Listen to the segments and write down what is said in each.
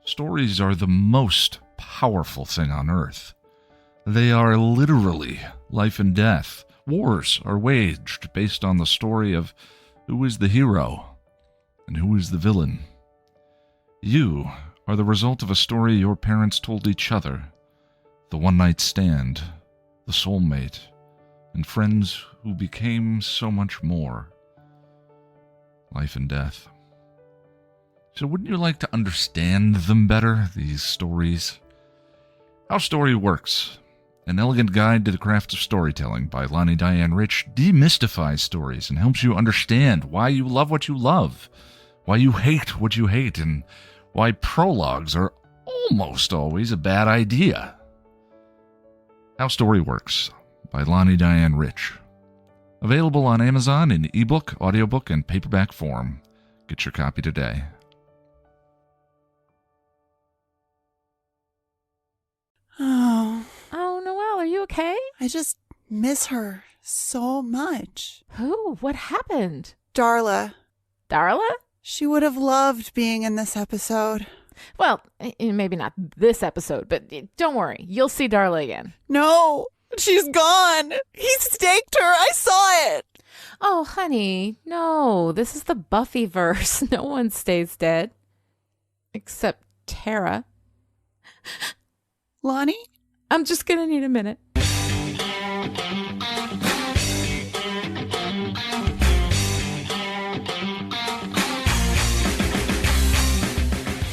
Stories are the most powerful thing on earth. They are literally life and death. Wars are waged based on the story of who is the hero and who is the villain. You are the result of a story your parents told each other, the one-night stand, the soulmate, and friends who became so much more. Life and death. So wouldn't you like to understand them better, these stories? How Story Works, an elegant guide to the craft of storytelling by Lani Diane Rich, demystifies stories and helps you understand why you love what you love, why you hate what you hate, and why prologues are almost always a bad idea. How Story Works by Lani Diane Rich. Available on Amazon in ebook, audiobook, and paperback form. Get your copy today. Oh, Noelle, are you okay? I just miss her so much. Who? What happened? Darla. Darla? She would have loved being in this episode. Well, maybe not this episode, but don't worry. You'll see Darla again. No, she's gone. He staked her. I saw it. Oh, honey, no. This is the Buffy verse. No one stays dead. Except Tara. Lani? I'm just going to need a minute.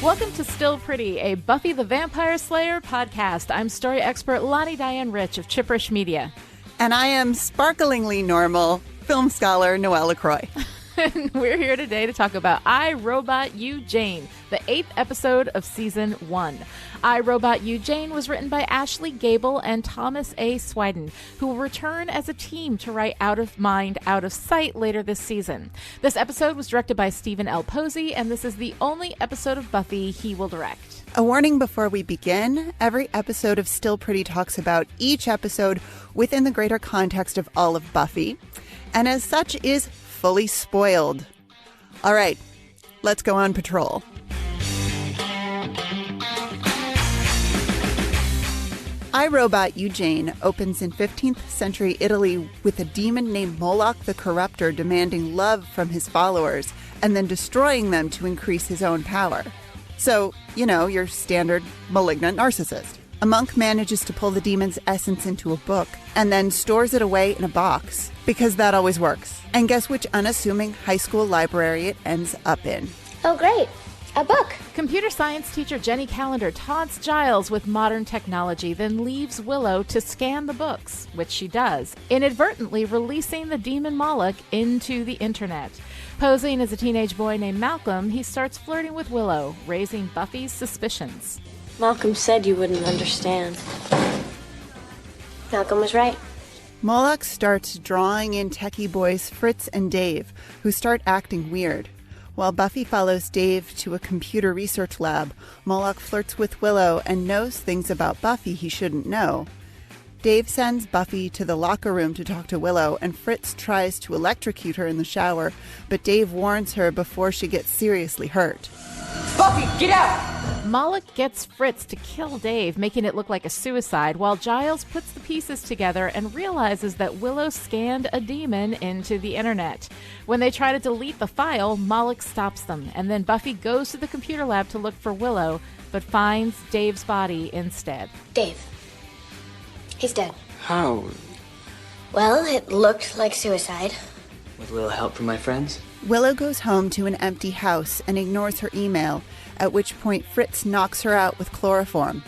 Welcome to Still Pretty, a Buffy the Vampire Slayer podcast. I'm story expert Lani Diane Rich of Chipperish Media. And I am sparklingly normal film scholar Noelle LaCroix. And we're here today to talk about I, Robot You, Jane, the 8th episode of Season 1. I, Robot You, Jane was written by Ashley Gable and Thomas A. Swiden, who will return as a team to write Out of Mind, Out of Sight later this season. This episode was directed by Stephen L. Posey, and this is the only episode of Buffy he will direct. A warning before we begin, every episode of Still Pretty talks about each episode within the greater context of all of Buffy, and as such is fully spoiled. All right, let's go on patrol. I, Robot You, Jane opens in 15th century Italy with a demon named Moloch the Corruptor demanding love from his followers and then destroying them to increase his own power. So, you know, your standard malignant narcissist. A monk manages to pull the demon's essence into a book and then stores it away in a box, because that always works. And guess which unassuming high school library it ends up in? Oh, great. A book. Computer science teacher Jenny Calendar taunts Giles with modern technology, then leaves Willow to scan the books, which she does, inadvertently releasing the demon Moloch into the internet. Posing as a teenage boy named Malcolm, he starts flirting with Willow, raising Buffy's suspicions. Malcolm said you wouldn't understand. Malcolm was right. Moloch starts drawing in techie boys Fritz and Dave, who start acting weird. While Buffy follows Dave to a computer research lab, Moloch flirts with Willow and knows things about Buffy he shouldn't know. Dave sends Buffy to the locker room to talk to Willow, and Fritz tries to electrocute her in the shower, but Dave warns her before she gets seriously hurt. Buffy, get out! Moloch gets Fritz to kill Dave, making it look like a suicide, while Giles puts the pieces together and realizes that Willow scanned a demon into the internet. When they try to delete the file, Moloch stops them, and then Buffy goes to the computer lab to look for Willow, but finds Dave's body instead. Dave. He's dead. How? Well, it looked like suicide. With a little help from my friends? Willow goes home to an empty house and ignores her email, at which point Fritz knocks her out with chloroform.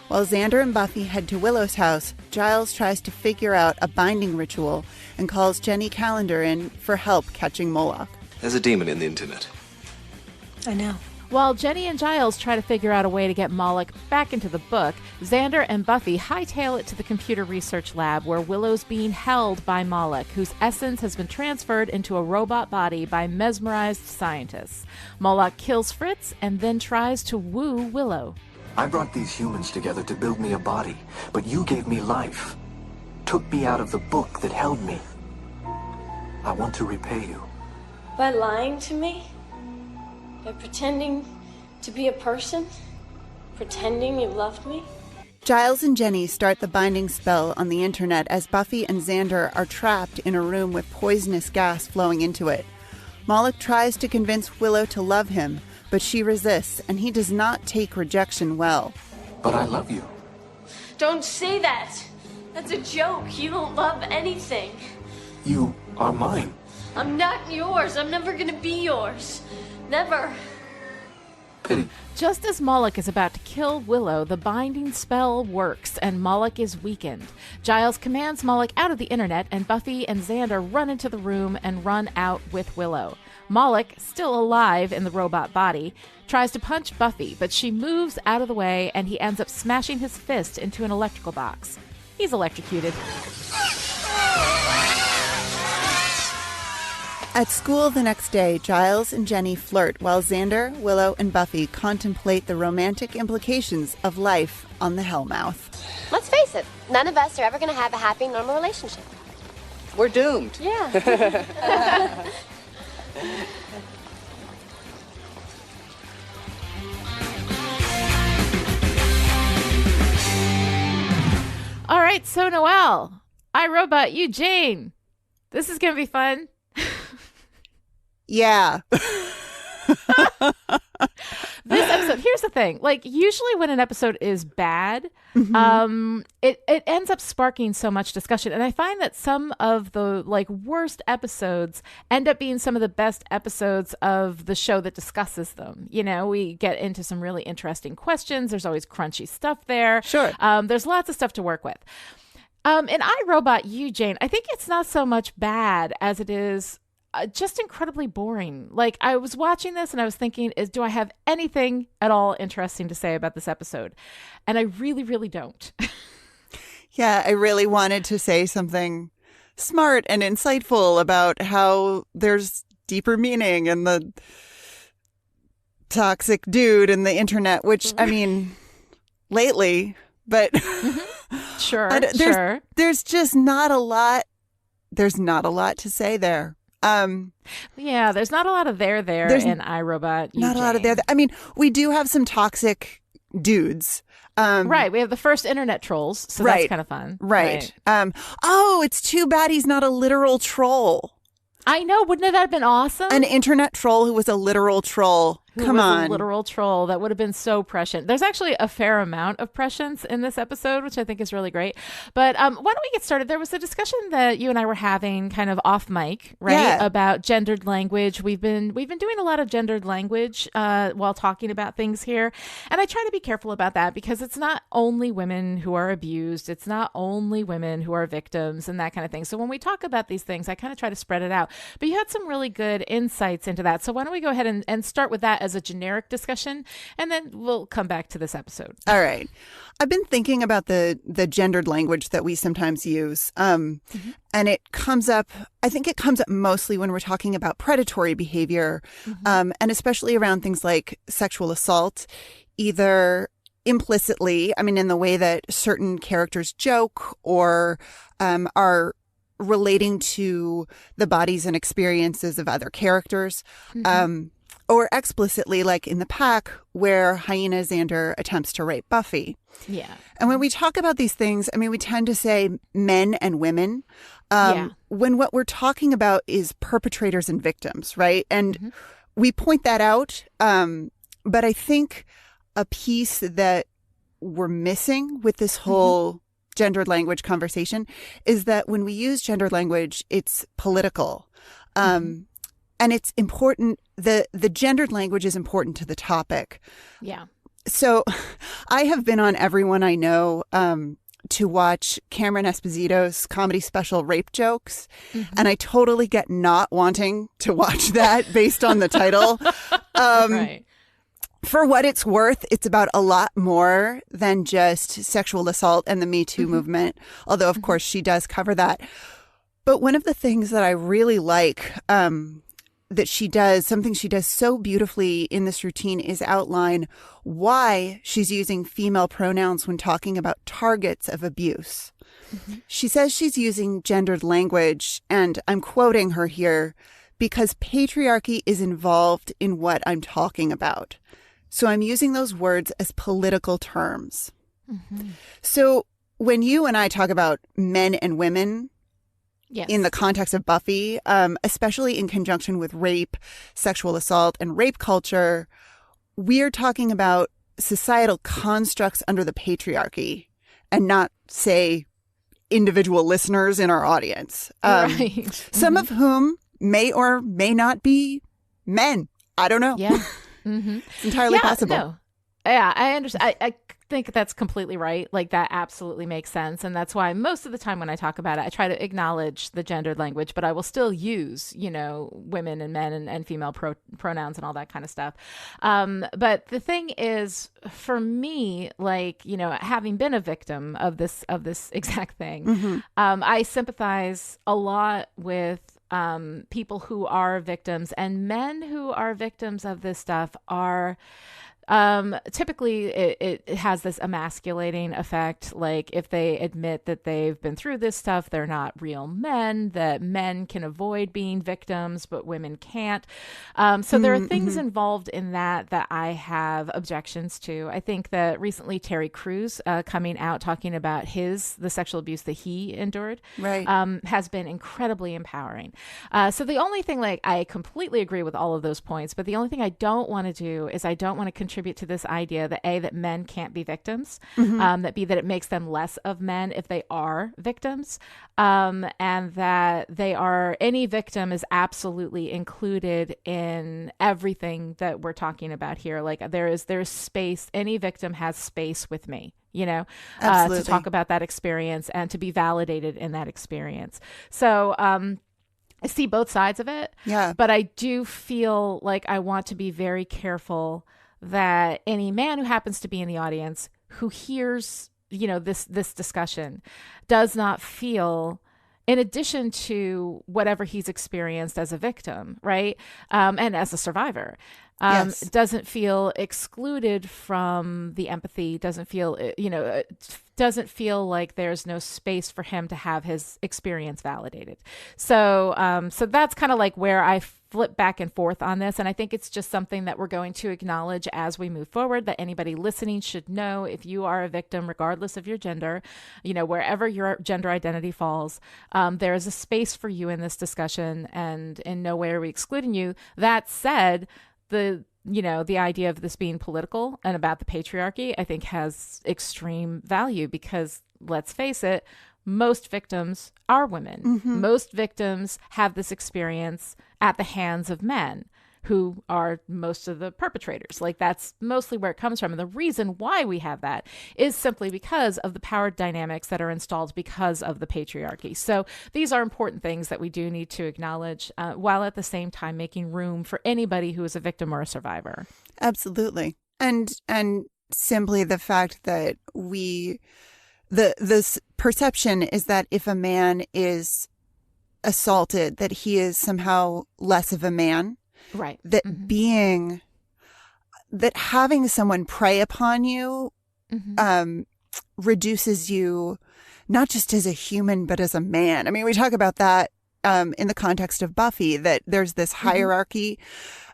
While Xander and Buffy head to Willow's house, Giles tries to figure out a binding ritual and calls Jenny Calendar in for help catching Moloch. There's a demon in the internet. I know. While Jenny and Giles try to figure out a way to get Moloch back into the book, Xander and Buffy hightail it to the computer research lab where Willow's being held by Moloch, whose essence has been transferred into a robot body by mesmerized scientists. Moloch kills Fritz and then tries to woo Willow. I brought these humans together to build me a body, but you gave me life. Took me out of the book that held me. I want to repay you. By lying to me? By pretending to be a person? Pretending you loved me? Giles and Jenny start the binding spell on the internet as Buffy and Xander are trapped in a room with poisonous gas flowing into it. Moloch tries to convince Willow to love him, but she resists, and he does not take rejection well. But I love you. Don't say that. That's a joke. You don't love anything. You are mine. I'm not yours. I'm never gonna be yours. Never. Pity. Just as Moloch is about to kill Willow, the binding spell works and Moloch is weakened. Giles commands Moloch out of the internet, and Buffy and Xander run into the room and run out with Willow. Moloch, still alive in the robot body, tries to punch Buffy, but she moves out of the way and he ends up smashing his fist into an electrical box. He's electrocuted. At school the next day, Giles and Jenny flirt while Xander, Willow, and Buffy contemplate the romantic implications of life on the Hellmouth. Let's face it, none of us are ever going to have a happy, normal relationship. We're doomed. Yeah. All right, so Noelle, I, Robot, you, Jane. This is going to be fun. Yeah. This episode, here's the thing. Like, usually when an episode is bad, it ends up sparking so much discussion. And I find that some of the worst episodes end up being some of the best episodes of the show that discusses them. You know, we get into some really interesting questions. There's always crunchy stuff there. Sure. There's lots of stuff to work with. In I, Robot, You, Jane, I think it's not so much bad as it is just incredibly boring. Like, I was watching this and I was thinking, do I have anything at all interesting to say about this episode? And I really, really don't. Yeah, I really wanted to say something smart and insightful about how there's deeper meaning in the toxic dude and the internet, which, I mean, lately, but Sure. There's just not a lot. There's not a lot to say there. Yeah, there's not a lot of there in iRobot. Not a lot of there. I mean, we do have some toxic dudes. Right. We have the first internet trolls, so that's kind of fun. Right. Oh, it's too bad he's not a literal troll. I know. Wouldn't that have been awesome? An internet troll who was a literal troll. Come on. A literal troll. That would have been so prescient. There's actually a fair amount of prescience in this episode, which I think is really great. But why don't we get started? There was a discussion that you and I were having kind of off mic, right? Yeah. About gendered language. We've been doing a lot of gendered language while talking about things here. And I try to be careful about that because it's not only women who are abused. It's not only women who are victims and that kind of thing. So when we talk about these things, I kind of try to spread it out. But you had some really good insights into that. So why don't we go ahead and start with that as a generic discussion, and then we'll come back to this episode. All right. I've been thinking about the gendered language that we sometimes use. And it comes up, I think it comes up mostly when we're talking about predatory behavior, and especially around things like sexual assault, either implicitly, I mean, in the way that certain characters joke or are relating to the bodies and experiences of other characters, or explicitly, like in the pack, where Hyena Xander attempts to rape Buffy. Yeah. And when we talk about these things, I mean, we tend to say men and women, when what we're talking about is perpetrators and victims, right? And we point that out. But I think a piece that we're missing with this whole gendered language conversation is that when we use gendered language, it's political. And it's important. The gendered language is important to the topic. Yeah. So I have been on Everyone I Know to watch Cameron Esposito's comedy special Rape Jokes. And I totally get not wanting to watch that based on the title. Right. For what it's worth, it's about a lot more than just sexual assault and the Me Too movement. Although, of course, she does cover that. But one of the things that I really like that she does, something she does so beautifully in this routine, is outline why she's using female pronouns when talking about targets of abuse. She says she's using gendered language, and I'm quoting her here, because patriarchy is involved in what I'm talking about. So I'm using those words as political terms. So when you and I talk about men and women in the context of Buffy, especially in conjunction with rape, sexual assault, and rape culture, we're talking about societal constructs under the patriarchy and not, say, individual listeners in our audience. Right. Some of whom may or may not be men. I don't know. Yeah. It's entirely possible. No. Yeah, I understand. I think that's completely right. Like, that absolutely makes sense. And that's why most of the time when I talk about it, I try to acknowledge the gendered language, but I will still use, women and men and female pronouns and all that kind of stuff. But the thing is, for me, like, having been a victim of this exact thing, I sympathize a lot with people who are victims, and men who are victims of this stuff are typically it has this emasculating effect. Like, if they admit that they've been through this stuff, they're not real men, that men can avoid being victims, but women can't. So there are things involved in that I have objections to. I think that recently Terry Crews coming out talking about the sexual abuse that he endured has been incredibly empowering. So the only thing, like, I completely agree with all of those points, but the only thing I don't want to do is I don't want to contribute to this idea that that men can't be victims, that it makes them less of men if they are victims, and that any victim is absolutely included in everything that we're talking about here. Like, there's space. Any victim has space with me, to talk about that experience and to be validated in that experience. So, I see both sides of it, but I do feel like I want to be very careful that any man who happens to be in the audience who hears, this discussion does not feel, in addition to whatever he's experienced as a victim, right? And as a survivor, doesn't feel excluded from the empathy, doesn't feel like there's no space for him to have his experience validated. So that's kind of like where I flip back and forth on this. And I think it's just something that we're going to acknowledge as we move forward, that anybody listening should know, if you are a victim, regardless of your gender, wherever your gender identity falls, there is a space for you in this discussion, and in no way are we excluding you. That said, the idea of this being political and about the patriarchy, I think, has extreme value, because let's face it, most victims are women. Most victims have this experience at the hands of men, who are most of the perpetrators. Like, that's mostly where it comes from. And the reason why we have that is simply because of the power dynamics that are installed because of the patriarchy. So these are important things that we do need to acknowledge, while at the same time making room for anybody who is a victim or a survivor. Absolutely. And simply the fact that this perception is that if a man is assaulted, that he is somehow less of a man. Right. That that having someone prey upon you reduces you not just as a human, but as a man. I mean, we talk about that in the context of Buffy, that there's this hierarchy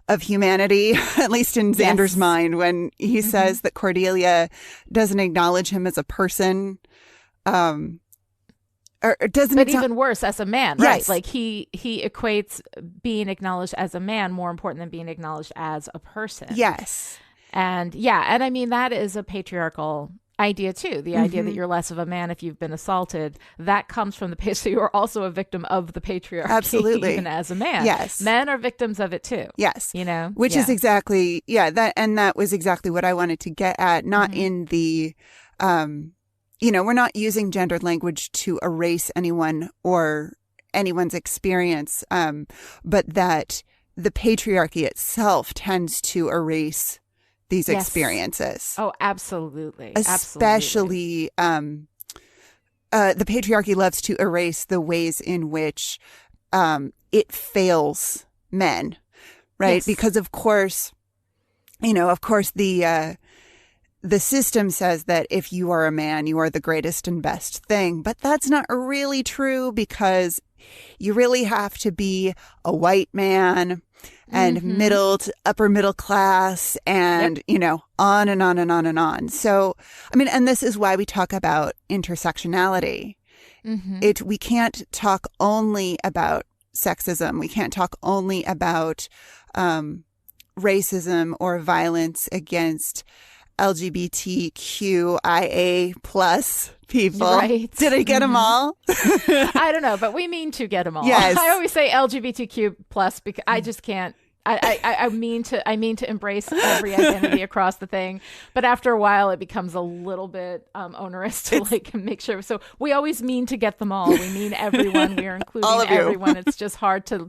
of humanity, at least in Xander's mind, when he says that Cordelia doesn't acknowledge him as a person. Or doesn't, but even worse, as a man, right? Like, he equates being acknowledged as a man more important than being acknowledged as a person. Yes. And I mean, that is a patriarchal idea too. The idea that you're less of a man if you've been assaulted, that comes from the so you're also a victim of the patriarchy. Absolutely. Even as a man. Yes. Men are victims of it too. Yes. Which is exactly, that was exactly what I wanted to get at, not in the, we're not using gendered language to erase anyone or anyone's experience, but that the patriarchy itself tends to erase these experiences. Oh, absolutely. Especially, the patriarchy loves to erase the ways in which it fails men, right? Yes. Because of course, the system says that if you are a man, you are the greatest and best thing. But that's not really true, because you really have to be a white man and middle to upper middle class and, on and on and on and on. So, I mean, and this is why we talk about intersectionality. We can't talk only about sexism. We can't talk only about racism or violence against LGBTQIA plus people. Right. Did I get them all? I don't know, but we mean to get them all. Yes. I always say LGBTQ plus because I just can't. I mean to embrace every identity across the thing, but after a while it becomes a little bit onerous to make sure. So we always mean to get them all. We mean everyone. We are including all of you. Everyone. It's just hard to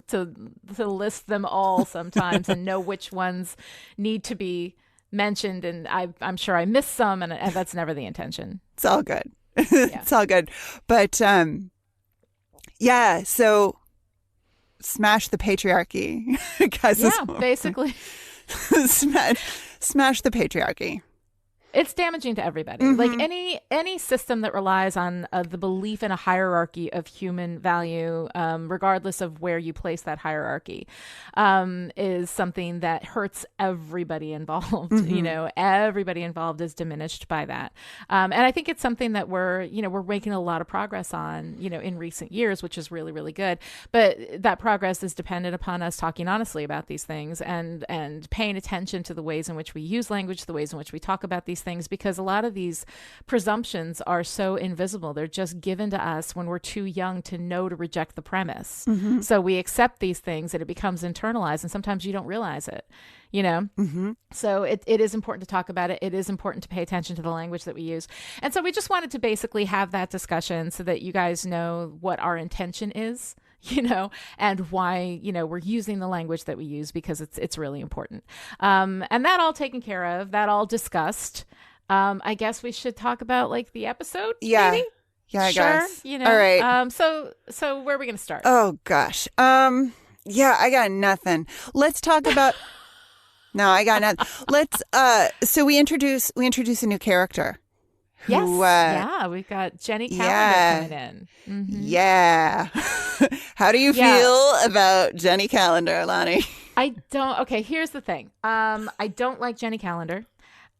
list them all sometimes and know which ones need to be mentioned. And I'm sure I missed some, and that's never the intention. It's all good. It's all good. But so smash the patriarchy. Basically. Smash the patriarchy. It's damaging to everybody. Like any system that relies on the belief in a hierarchy of human value, regardless of where you place that hierarchy, is something that hurts everybody involved. Everybody involved is diminished by that. And I think it's something that we're making a lot of progress on, in recent years, which is really, really good. But that progress is dependent upon us talking honestly about these things and paying attention to the ways in which we use language, the ways in which we talk about these things, because a lot of these presumptions are so invisible. They're just given to us when we're too young to know to reject the premise. So we accept these things and it becomes internalized, and sometimes you don't realize it, So it is important to talk about it. It is important to pay attention to the language that we use. And so we just wanted to basically have that discussion so that you guys know what our intention is, and why, we're using the language that we use, because it's really important. And that all taken care of, that all discussed. I guess we should talk about the episode. Yeah. Maybe? Yeah, I guess. All right. So where are we going to start? Oh gosh. Yeah, I got nothing. Let's talk about. No, I got nothing. Let's. So we introduce a new character. Yes. We've got Jenny Calendar coming in. Yeah. How do you feel about Jenny Calendar, Lani? Okay, here's the thing. I don't like Jenny Calendar.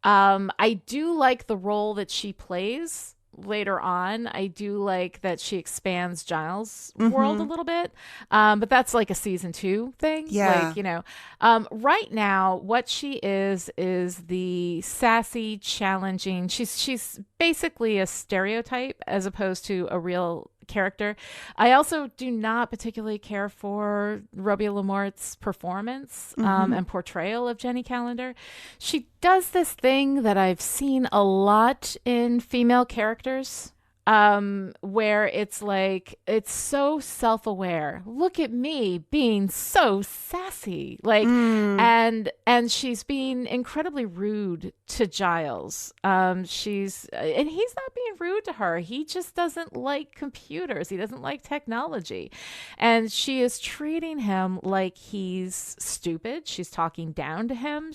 I do like the role that she plays later on. I do like that she expands Giles' world a little bit. But that's like a season 2 thing. Yeah. Right now, what she is the sassy, challenging. She's basically a stereotype as opposed to a real character. I also do not particularly care for Robbie Lamort's performance and portrayal of Jenny Calendar. She does this thing that I've seen a lot in female characters, where it's it's so self-aware. Look at me being so sassy, and she's being incredibly rude to Giles. And he's not being rude to her. He just doesn't like computers. He doesn't like technology, and she is treating him like he's stupid. She's talking down to him.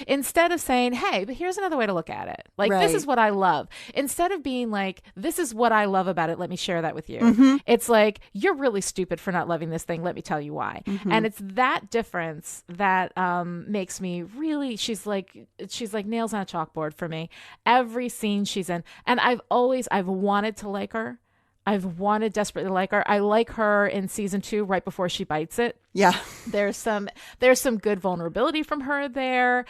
Instead of saying, "Hey, but here's another way to look at it. This is what I love." Instead of being like, "This is what I love about it. Let me share that with you." It's like, "You're really stupid for not loving this thing. Let me tell you why." And it's that difference that makes me really. She's like nails on a chalkboard for me. Every scene she's in, and I've wanted to like her. I've wanted desperately to like her. I like her in season 2, right before she bites it. Yeah. There's some good vulnerability from her there.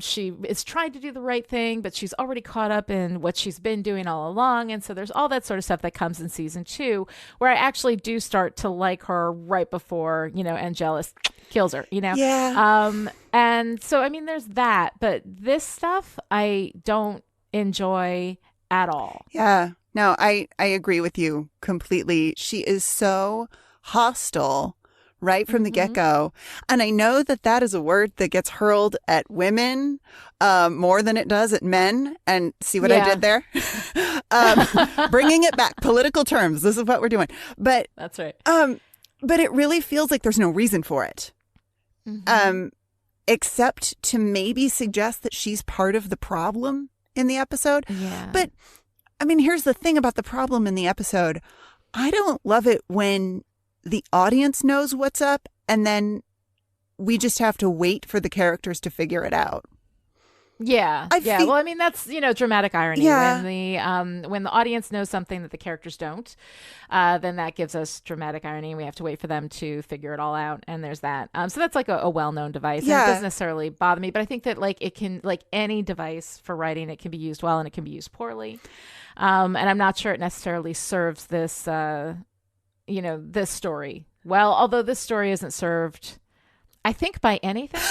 She is trying to do the right thing, but she's already caught up in what she's been doing all along. And so there's all that sort of stuff that comes in season 2, where I actually do start to like her right before, Angelus kills her, Yeah. And so, I mean, there's that, but this stuff I don't enjoy at all. Yeah. No, I agree with you completely. She is so hostile right from the get-go. And I know that is a word that gets hurled at women more than it does at men. And see what I did there? Bringing it back. Political terms. This is what we're doing. But that's right. But it really feels like there's no reason for it. Except to maybe suggest that she's part of the problem in the episode. Yeah. But I mean, here's the thing about the problem in the episode. I don't love it when the audience knows what's up and then we just have to wait for the characters to figure it out. Yeah. Well, I mean, that's, dramatic irony. Yeah. When the audience knows something that the characters don't, then that gives us dramatic irony, and we have to wait for them to figure it all out. And there's that. So that's like a well-known device. Yeah. And it doesn't necessarily bother me, but I think that like it can, like any device for writing, it can be used well and it can be used poorly. And I'm not sure it necessarily serves this, this story well, although this story isn't served, I think, by anything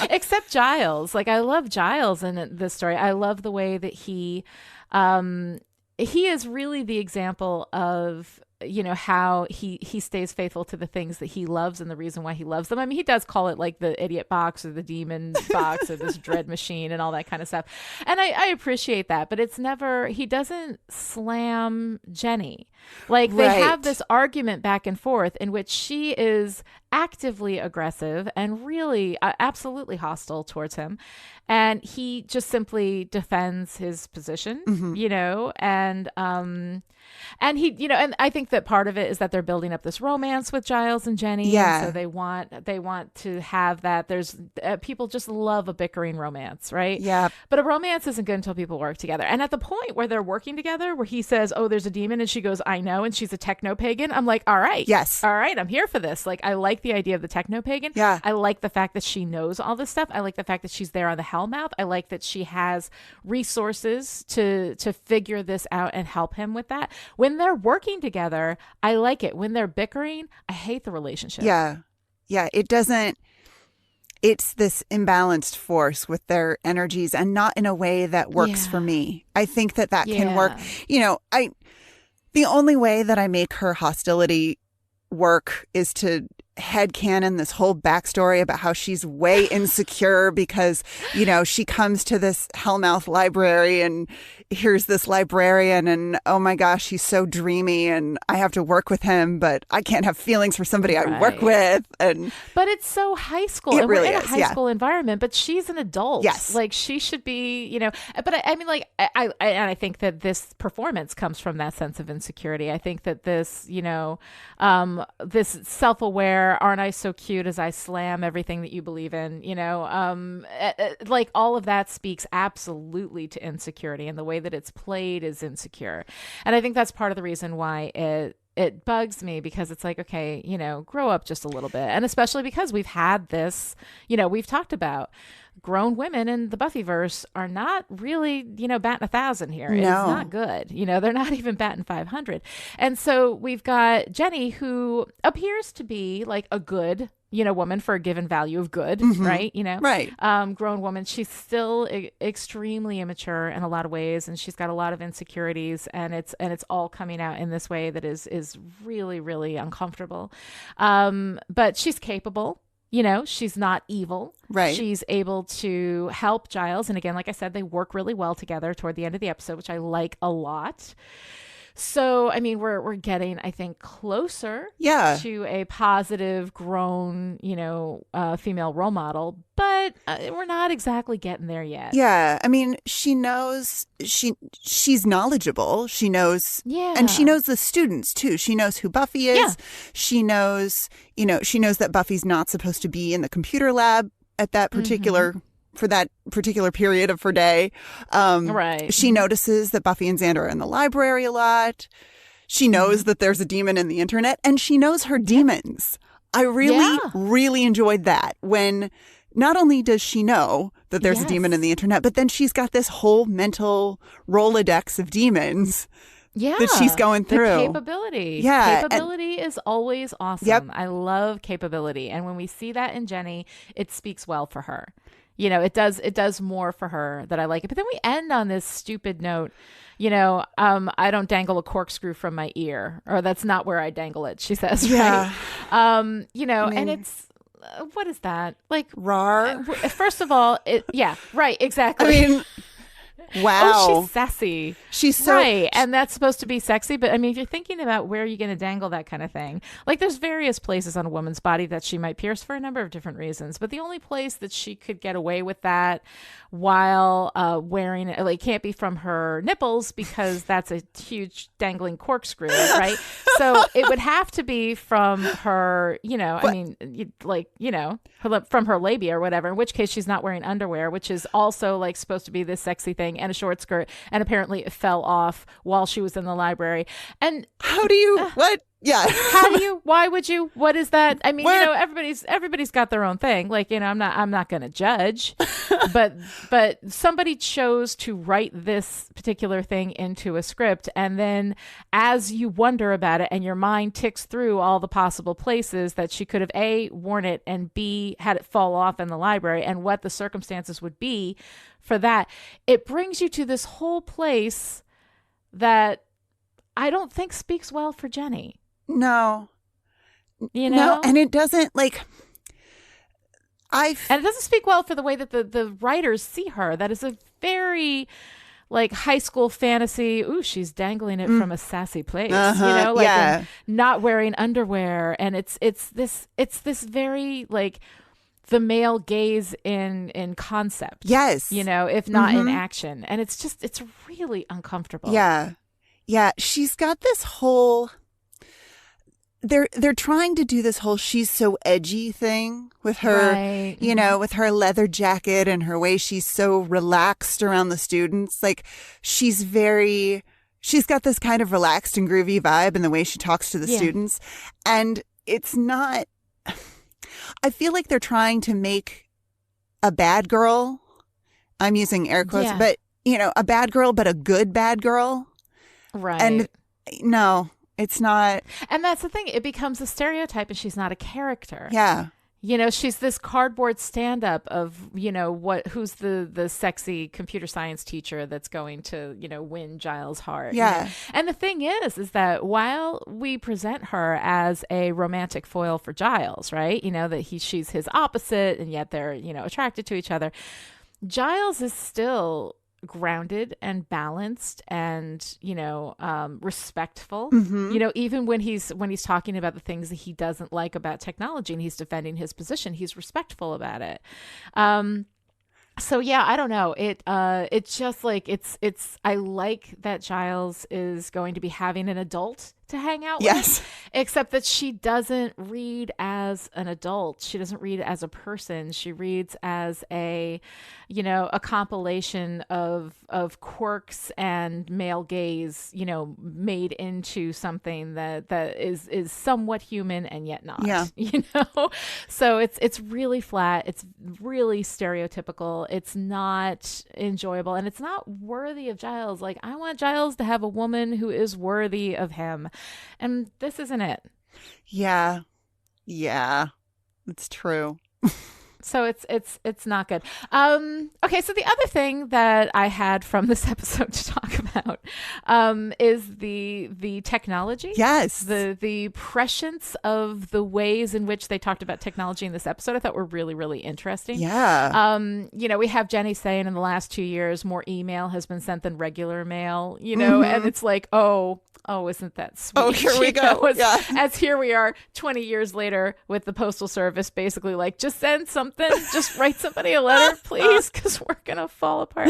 except Giles. Like, I love Giles in this story. I love the way that he is really the example of, how he stays faithful to the things that he loves and the reason why he loves them. I mean, he does call it like the idiot box or the demon box or this dread machine and all that kind of stuff. And I appreciate that, but it's never, he doesn't slam Jenny. Like, they have this argument back and forth in which she is actively aggressive and really absolutely hostile towards him. And he just simply defends his position, and he, and I think that part of it is that they're building up this romance with Giles and Jenny. Yeah. And so they want to have that. There's people just love a bickering romance, right? Yeah. But a romance isn't good until people work together. And at the point where they're working together, where he says, "Oh, there's a demon," and she goes, "I know," and she's a techno pagan. I'm like, all right. Yes. All right. I'm here for this. Like, I like the idea of the techno pagan. Yeah. I like the fact that she knows all this stuff. I like the fact that she's there on the Hellmouth. I like that she has resources to figure this out and help him with that. When they're working together, I like it. When they're bickering, I hate the relationship. Yeah. It doesn't, it's this imbalanced force with their energies and not in a way that works for me. I think that can work. The only way that I make her hostility work is to headcanon this whole backstory about how she's way insecure because, she comes to this Hellmouth library and here's this librarian and, oh my gosh, he's so dreamy and I have to work with him, but I can't have feelings for somebody I work with. But it's so high school. It and really we're in is, a high school environment, but she's an adult. Yes. Like, she should be, but I mean, like, I think that this performance comes from that sense of insecurity. I think that this, this self-aware, aren't I so cute as I slam everything that you believe in, like, all of that speaks absolutely to insecurity, and the way that it's played is insecure. And I think that's part of the reason why it bugs me, because it's like, okay, grow up just a little bit. And especially because we've had this, we've talked about grown women in the Buffyverse are not really, batting 1,000 here. No. It's not good. They're not even batting 500. And so we've got Jenny, who appears to be like a good, woman for a given value of good, right? Right. Grown woman. She's still extremely immature in a lot of ways, and she's got a lot of insecurities, and it's all coming out in this way that is really, really uncomfortable. But she's capable. She's not evil. Right. She's able to help Giles. And again, like I said, they work really well together toward the end of the episode, which I like a lot. So, I mean, we're getting, I think, closer to a positive, grown, female role model, but we're not exactly getting there yet. Yeah. I mean, she knows she's knowledgeable. She knows, yeah, and she knows the students too. She knows who Buffy is. Yeah. She knows, she knows that Buffy's not supposed to be in the computer lab at that particular for that particular period of her day. Right. She notices that Buffy and Xander are in the library a lot. She knows that there's a demon in the internet, and she knows her demons. I really, really enjoyed that when not only does she know that there's a demon in the internet, but then she's got this whole mental Rolodex of demons that she's going through. The capability. Yeah. Capability is always awesome. Yep. I love capability. And when we see that in Jenny, it speaks well for her. It does more for her that I like it. But then we end on this stupid note, I don't dangle a corkscrew from my ear, or that's not where I dangle it, she says. Yeah. Right. And it's, what is that? Like, rar. First of all, right, exactly. I mean, Wow. Oh, she's sassy. She's so right, and that's supposed to be sexy. But I mean, if you're thinking about where you're going to dangle that kind of thing, like there's various places on a woman's body that she might pierce for a number of different reasons. But the only place that she could get away with that while wearing it, like, can't be from her nipples because that's a huge dangling corkscrew, right? So it would have to be from her, from her labia or whatever, in which case she's not wearing underwear, which is also like supposed to be this sexy thing, and a short skirt, and apparently it fell off while she was in the library. And how do you what? Yeah. How do you? Why would you? What is that? I mean, everybody's got their own thing. Like, I'm not going to judge, but somebody chose to write this particular thing into a script, and then as you wonder about it, and your mind ticks through all the possible places that she could have A, worn it, and B, had it fall off in the library, and what the circumstances would be for that, it brings you to this whole place that I don't think speaks well for Jenny. No. No, and it doesn't and it doesn't speak well for the way that the writers see her. That is a very like high school fantasy. Ooh, she's dangling it from a sassy place, and not wearing underwear, and it's this very like the male gaze in concept. Yes. If not in action, and it's really uncomfortable. Yeah. Yeah, she's got this whole they're trying to do this whole she's so edgy thing with her, right. With her leather jacket and her way she's so relaxed around the students. Like she's got this kind of relaxed and groovy vibe in the way she talks to the students. And it's not, I feel like they're trying to make a bad girl. I'm using air quotes, but a bad girl, but a good bad girl. Right. And no. It's not. And that's the thing. It becomes a stereotype and she's not a character. Yeah. She's this cardboard stand-up of, who's the sexy computer science teacher that's going to, win Giles' heart. Yeah. And the thing is that while we present her as a romantic foil for Giles, right? That she's his opposite and yet they're, attracted to each other. Giles is still grounded and balanced and respectful, even when he's talking about the things that he doesn't like about technology and he's defending his position, he's respectful about it. So yeah, I don't know. It's just like it's I like that Giles is going to be having an adult to hang out with, except that she doesn't read as an adult. She doesn't read as a person. She reads as a compilation of quirks and male gaze, made into something that is somewhat human and yet not. Yeah. So it's really flat. It's really stereotypical. It's not enjoyable, and it's not worthy of Giles. Like, I want Giles to have a woman who is worthy of him. And this isn't it. Yeah. Yeah. It's true. So it's not good. Okay, so the other thing that I had from this episode to talk about is the technology. Yes. The prescience of the ways in which they talked about technology in this episode I thought were really, really interesting. Yeah. We have Jenny saying in the last 2 years more email has been sent than regular mail, and it's like, oh, isn't that sweet? Oh, here we go. As here we are 20 years later with the Postal Service basically like, just send something, just write somebody a letter, please, because we're going to fall apart.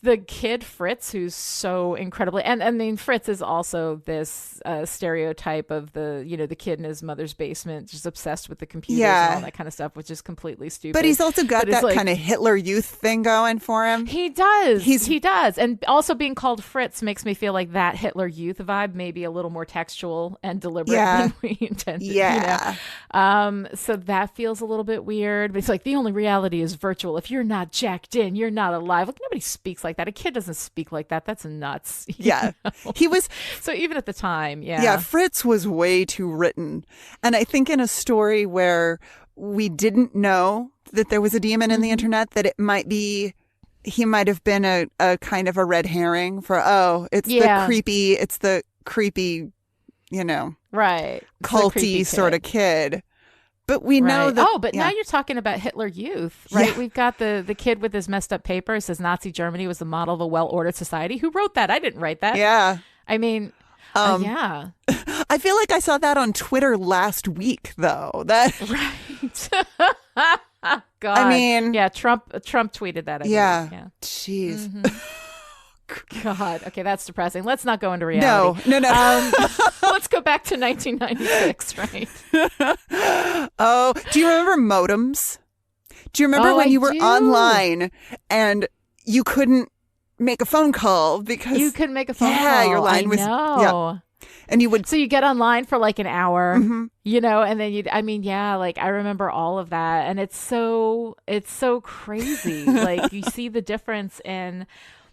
The kid Fritz, who's so incredibly, and I mean, Fritz is also this stereotype of the kid in his mother's basement, just obsessed with the computers and all that kind of stuff, which is completely stupid. But he's also got that kind of Hitler Youth thing going for him. He does. He does. And also being called Fritz makes me feel like that Hitler Youth vibe may be a little more textual and deliberate than we intended. Yeah. So that feels a little bit weird. But it's like, the only reality is virtual. If you're not jacked in, you're not alive. Like, nobody speaks like that. A kid doesn't speak like that. That's nuts. Yeah. He was. So even at the time, Yeah, Fritz was way too written. And I think in a story where we didn't know that there was a demon in the internet, that it might be, he might have been a kind of a red herring for, it's the creepy, right, culty sort of kid. But we know that. Oh, but now you're talking about Hitler Youth, right? We've got the kid with his messed up paper. It says Nazi Germany was the model of a well-ordered society. Who wrote that? I didn't write that. Yeah. I mean, yeah. I feel like I saw that on Twitter last week, though. That right. God. I mean, yeah. Trump tweeted that. I believe. Yeah. Jeez. God. Okay, that's depressing. Let's not go into reality. No. Let's go back to 1996, right? Oh, do you remember modems? Do you remember when you were online and you couldn't make a phone call because you couldn't make a phone call? Yeah, your line was. No. Yeah. And you would. So you get online for like an hour, you know, and then like I remember all of that, and it's so crazy. Like you see the difference in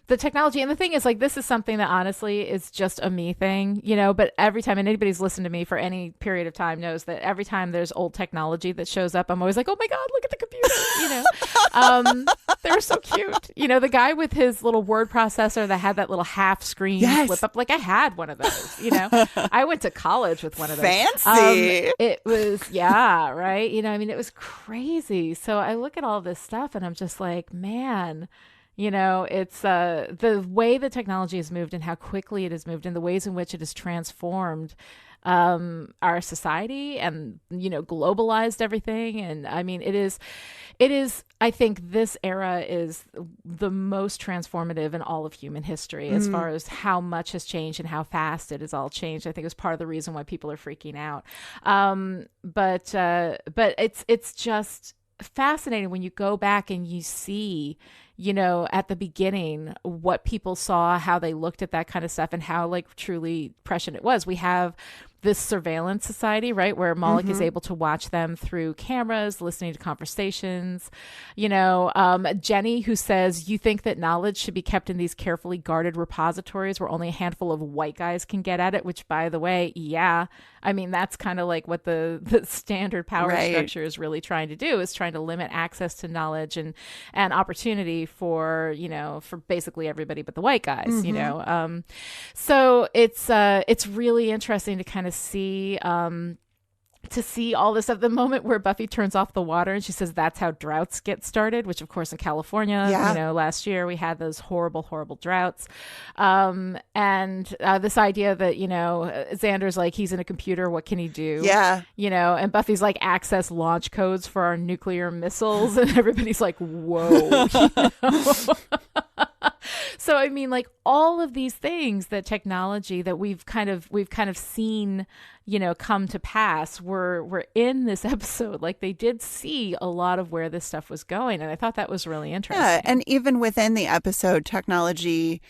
the technology. And the thing is, like, this is something that honestly is just a me thing, you know, but every time, and anybody's listened to me for any period of time knows that every time there's old technology that shows up, I'm always like, oh my God, look at the computer, you know. They're so cute. You know, the guy with his little word processor that had that little half screen flip up, like I had one of those, you know. I went to college with one of those. Fancy. It was, yeah, right. You know, I mean, it was crazy. So I look at all this stuff and I'm just like, man, you know, it's the way the technology has moved and how quickly it has moved and the ways in which it has transformed our society and, you know, globalized everything. And I mean, it is, I think this era is the most transformative in all of human history as far as how much has changed and how fast it has all changed. I think it was part of the reason why people are freaking out. But it's just fascinating when you go back and you see, you know, at the beginning, what people saw, how they looked at that kind of stuff and how like truly prescient it was. We have this surveillance society, right, where Moloch is able to watch them through cameras, listening to conversations. You know, Jenny, who says, you think that knowledge should be kept in these carefully guarded repositories where only a handful of white guys can get at it, which, by the way, yeah, I mean, that's kind of like what the standard power structure is really trying to do, is trying to limit access to knowledge and opportunity for, you know, for basically everybody but the white guys, you know. So it's really interesting to kind of see all this stuff. The moment where Buffy turns off the water and she says that's how droughts get started, which of course in California, you know, last year we had those horrible droughts. And this idea that, you know, Xander's like, he's in a computer, what can he do? Yeah. You know, and Buffy's like, access launch codes for our nuclear missiles. And everybody's like, whoa. You know? So, I mean, like all of these things that technology that we've kind of seen, you know, come to pass were in this episode. Like they did see a lot of where this stuff was going. And I thought that was really interesting. Yeah. And even within the episode, technology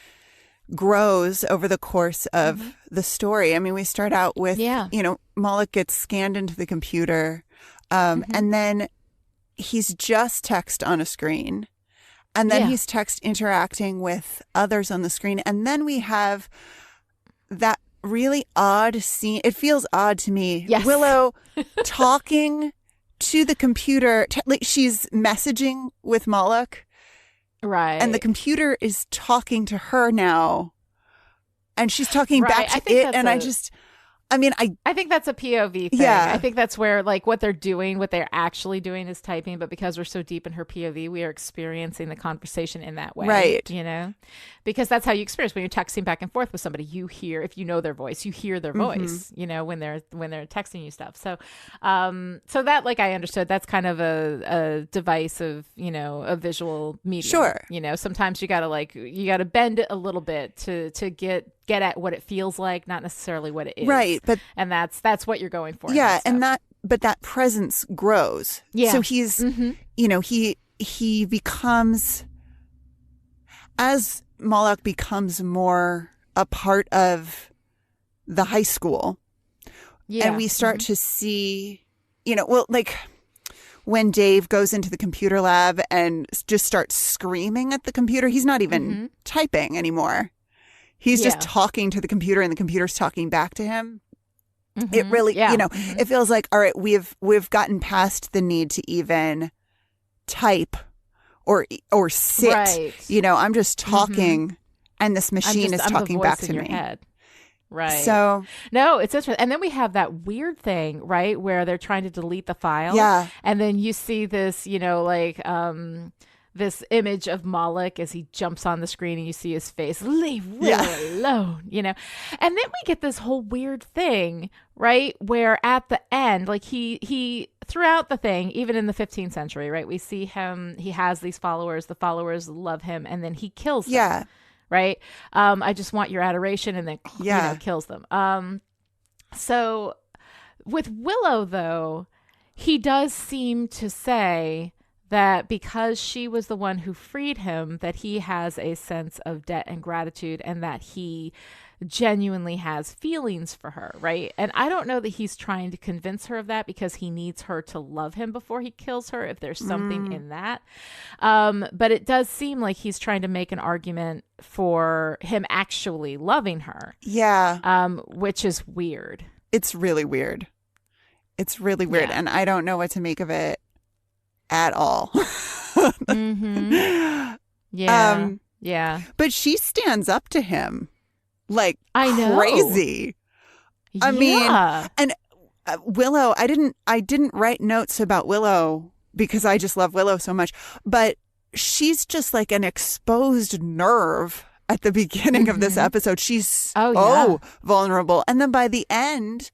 grows over the course of the story. I mean, we start out with, you know, Moloch gets scanned into the computer and then he's just text on a screen. And then he's text interacting with others on the screen. And then we have that really odd scene. It feels odd to me. Yes. Willow talking to the computer. Like she's messaging with Moloch. Right. And the computer is talking to her now. And she's talking back to it. And I think that's a POV thing. Yeah. I think that's where like what they're actually doing is typing, but because we're so deep in her POV, we are experiencing the conversation in that way. Right. You know, because that's how you experience when you're texting back and forth with somebody. You hear, if you know their voice, you hear their voice, you know, when they're texting you stuff. So, so that, like, I understood that's kind of a device of, you know, a visual medium. Sure. You know, sometimes you gotta bend it a little bit to get at what it feels like, not necessarily what it is. Right. And that's what you're going for. Yeah. And that presence grows. Yeah. So he's, you know, he becomes, as Moloch becomes more a part of the high school. Yeah. And we start to see, you know, well, like when Dave goes into the computer lab and just starts screaming at the computer, he's not even typing anymore. He's just talking to the computer and the computer's talking back to him. It really, you know, it feels like, all right, we've gotten past the need to even type or sit. Right. You know, I'm just talking and this machine is talking back to me. Head. Right. So no, it's interesting. And then we have that weird thing, right, where they're trying to delete the file. Yeah. And then you see this, this image of Moloch as he jumps on the screen and you see his face, leave Will alone, And then we get this whole weird thing, right, where at the end, like he throughout the thing, even in the 15th century, right, we see him, he has these followers, the followers love him, and then he kills them. Yeah. Right. I just want your adoration, and then kills them. So with Willow, though, he does seem to say that because she was the one who freed him, that he has a sense of debt and gratitude, and that he genuinely has feelings for her, right? And I don't know that he's trying to convince her of that because he needs her to love him before he kills her, if there's something in that. But it does seem like he's trying to make an argument for him actually loving her. Yeah. Which is weird. It's really weird. It's really weird. Yeah. And I don't know what to make of it at all. Yeah. Yeah. But she stands up to him like I know. crazy. I mean, and Willow, I didn't write notes about Willow because I just love Willow so much, but she's just like an exposed nerve at the beginning of this episode. She's so vulnerable. And then by the end,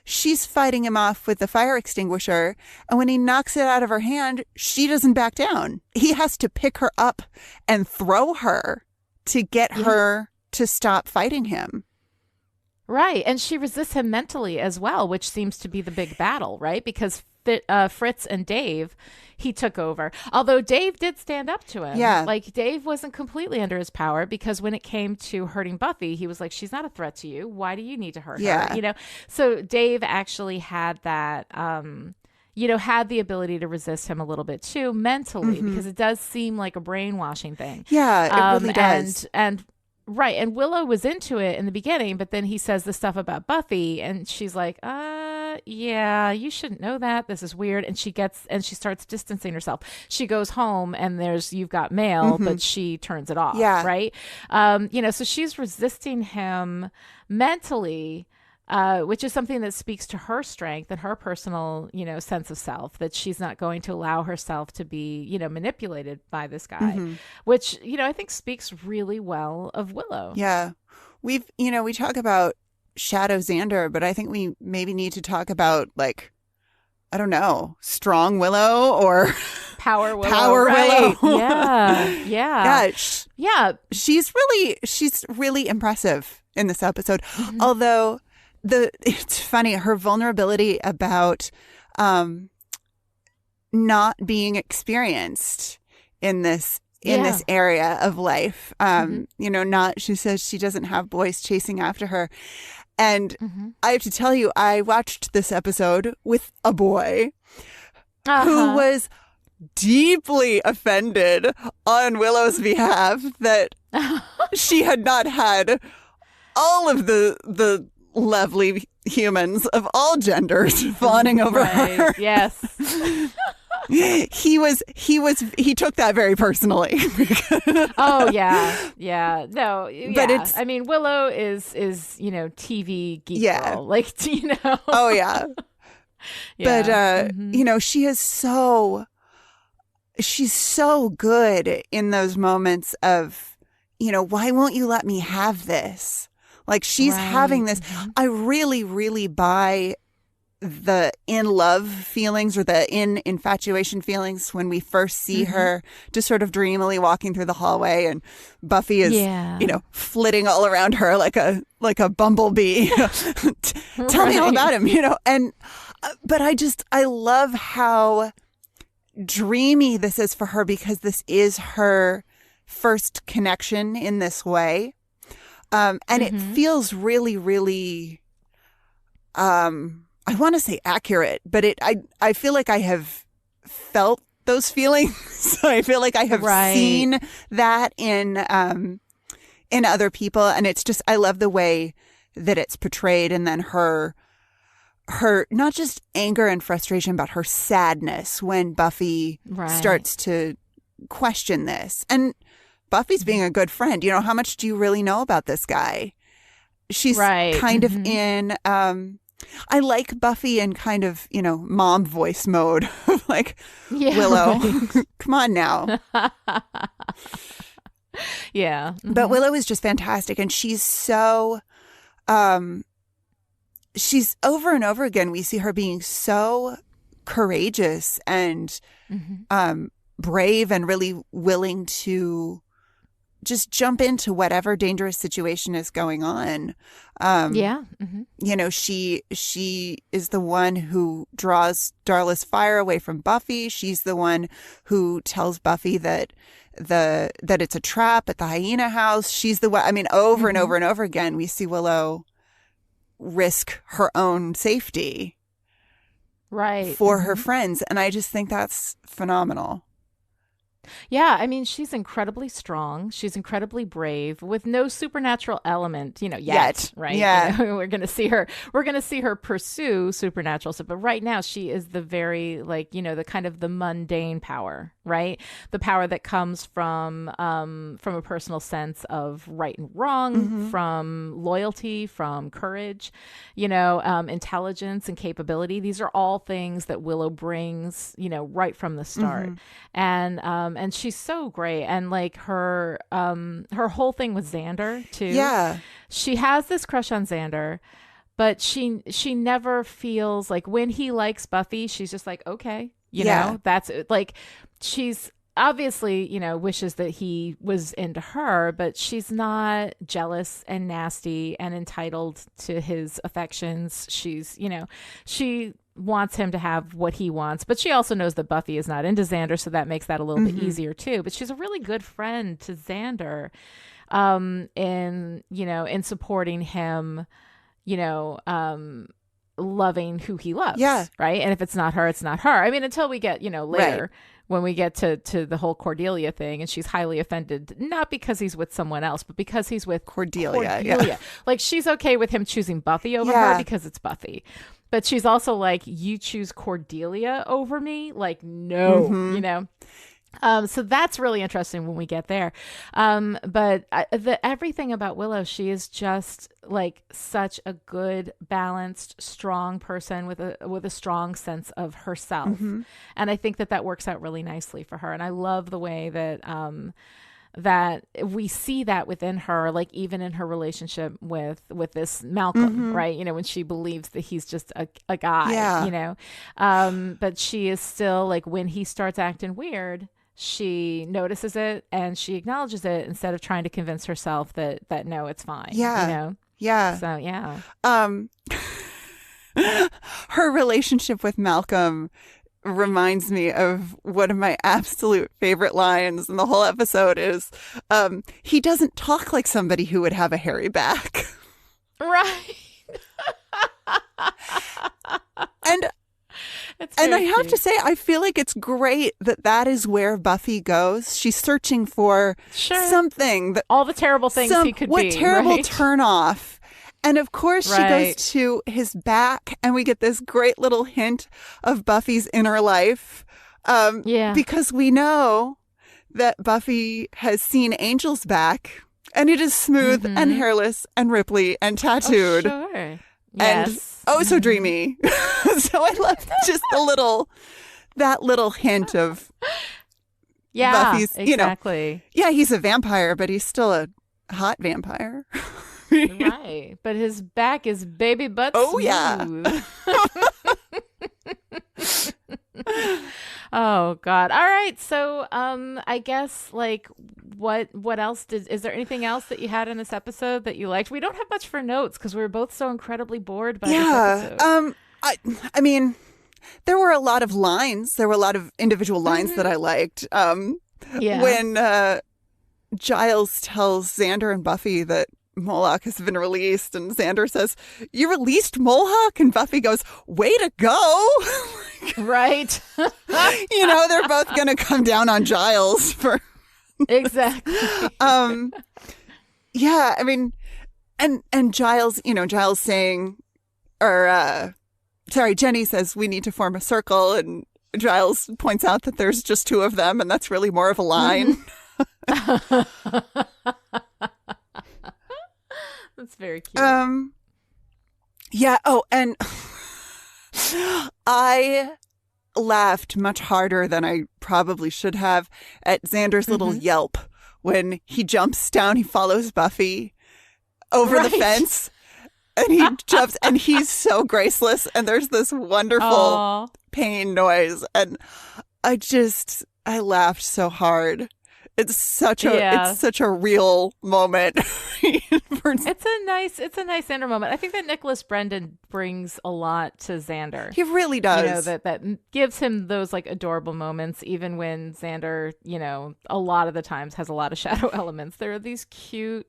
she's fighting him off with the fire extinguisher. And when he knocks it out of her hand, she doesn't back down. He has to pick her up and throw her to get her to stop fighting him. Right. And she resists him mentally as well, which seems to be the big battle, right? Because Fritz and Dave, he took over. Although Dave did stand up to him. Yeah. Like, Dave wasn't completely under his power, because when it came to hurting Buffy, he was like, she's not a threat to you. Why do you need to hurt her? So Dave actually had that, had the ability to resist him a little bit too mentally, because it does seem like a brainwashing thing. Yeah, it really does. Right. And Willow was into it in the beginning, but then he says the stuff about Buffy and she's like, yeah, you shouldn't know that. This is weird. And she starts distancing herself. She goes home and you've got mail, but she turns it off. Yeah. Right. So she's resisting him mentally, which is something that speaks to her strength and her personal, sense of self, that she's not going to allow herself to be, manipulated by this guy, which, I think speaks really well of Willow. Yeah. We talk about Shadow Xander, but I think we maybe need to talk about, like, I don't know, Strong Willow or Power Willow. Power right. Willow. Yeah. Yeah. She's really impressive in this episode. Although it's funny, her vulnerability about not being experienced in this area of life. She says she doesn't have boys chasing after her. And I have to tell you, I watched this episode with a boy who was deeply offended on Willow's behalf that she had not had all of the lovely humans of all genders fawning over her. Yes. He took that very personally. Oh yeah. No, but I mean, Willow is TV geek girl. Like, Oh yeah. But she's so good in those moments of, why won't you let me have this? Like, she's having this. I really, really buy the in love feelings or the in infatuation feelings when we first see her just sort of dreamily walking through the hallway and Buffy is, flitting all around her like a bumblebee. Tell me all about him, and, but I love how dreamy this is for her, because this is her first connection in this way. And it feels really, really, I want to say accurate, but I feel like I have felt those feelings. I feel like I have seen that in other people. And it's just, I love the way that it's portrayed. And then her not just anger and frustration, but her sadness when Buffy starts to question this. And Buffy's being a good friend. How much do you really know about this guy? she's Right. kind of in, I like Buffy in kind of, mom voice mode. Like, Yeah, Willow, right. come on now. Yeah. But Willow is just fantastic. And she's so, she's over and over again, we see her being so courageous and brave and really willing to just jump into whatever dangerous situation is going on. Yeah. She is the one who draws Darla's fire away from Buffy. She's the one who tells Buffy that it's a trap at the hyena house. She's the one. I mean, over and over and over again, we see Willow risk her own safety, Right. for her friends, and I just think that's phenomenal. Yeah, I mean, she's incredibly strong. She's incredibly brave, with no supernatural element, yet, right? Yeah. We're gonna see her pursue supernatural stuff, but right now she is the very the kind of the mundane power, right? The power that comes from a personal sense of right and wrong, from loyalty, from courage, intelligence and capability. These are all things that Willow brings, right from the start, and she's so great. And her whole thing with Xander too. Yeah. She has this crush on Xander, but she never feels like when he likes Buffy, she's just like, okay, that's like, she's obviously, wishes that he was into her, but she's not jealous and nasty and entitled to his affections. She's, she wants him to have what he wants, but she also knows that Buffy is not into Xander, so that makes that a little bit easier too. But she's a really good friend to Xander, in supporting him, loving who he loves. Yeah. Right. And if it's not her, it's not her. I mean, until we get, later. Right. When we get to the whole Cordelia thing, and she's highly offended, not because he's with someone else, but because he's with Cordelia. Yeah. Like, she's okay with him choosing Buffy over her because it's Buffy. But she's also like, you choose Cordelia over me? Like, no, so that's really interesting when we get there. But everything about Willow, she is just like such a good, balanced, strong person with a strong sense of herself. And I think that works out really nicely for her. And I love the way that that we see that within her, like even in her relationship with this Malcolm, right? When she believes that he's just a guy, but she is still like, when he starts acting weird, she notices it and she acknowledges it instead of trying to convince herself that no, it's fine. Yeah. So yeah. Her relationship with Malcolm reminds me of one of my absolute favorite lines in the whole episode is, he doesn't talk like somebody who would have a hairy back. Right. And I have to say, I feel like it's great that is where Buffy goes. She's searching for something that all the terrible things he could be. What terrible right? turnoff. And of course, she goes to his back, and we get this great little hint of Buffy's inner life. Because we know that Buffy has seen Angel's back, and it is smooth and hairless and ripply and tattooed. Oh, sure. And so dreamy. So I love just that little hint of Buffy's, exactly. He's a vampire, but he's still a hot vampire. Right. But his back is baby butt smooth. Yeah. Oh God. All right. So I guess like what else is there anything else that you had in this episode that you liked? We don't have much for notes because we were both so incredibly bored by this episode. I mean, there were a lot of lines. There were a lot of individual lines that I liked. When Giles tells Xander and Buffy that Moloch has been released, and Xander says, "You released Moloch?" And Buffy goes, "Way to go!" Right. They're both going to come down on Giles for exactly. I mean, and Giles, Giles saying, Jenny says we need to form a circle, and Giles points out that there's just two of them, and that's really more of a line. That's It's very cute. Yeah. Oh, and I laughed much harder than I probably should have at Xander's little yelp when he jumps down. He follows Buffy over the fence. And he jumps, and he's so graceless, and there's this wonderful pain noise, and I laughed so hard. It's such a real moment. It's a nice Xander moment. I think that Nicholas Brendan brings a lot to Xander. He really does. That gives him those like adorable moments, even when Xander, a lot of the times has a lot of shadow elements. There are these cute,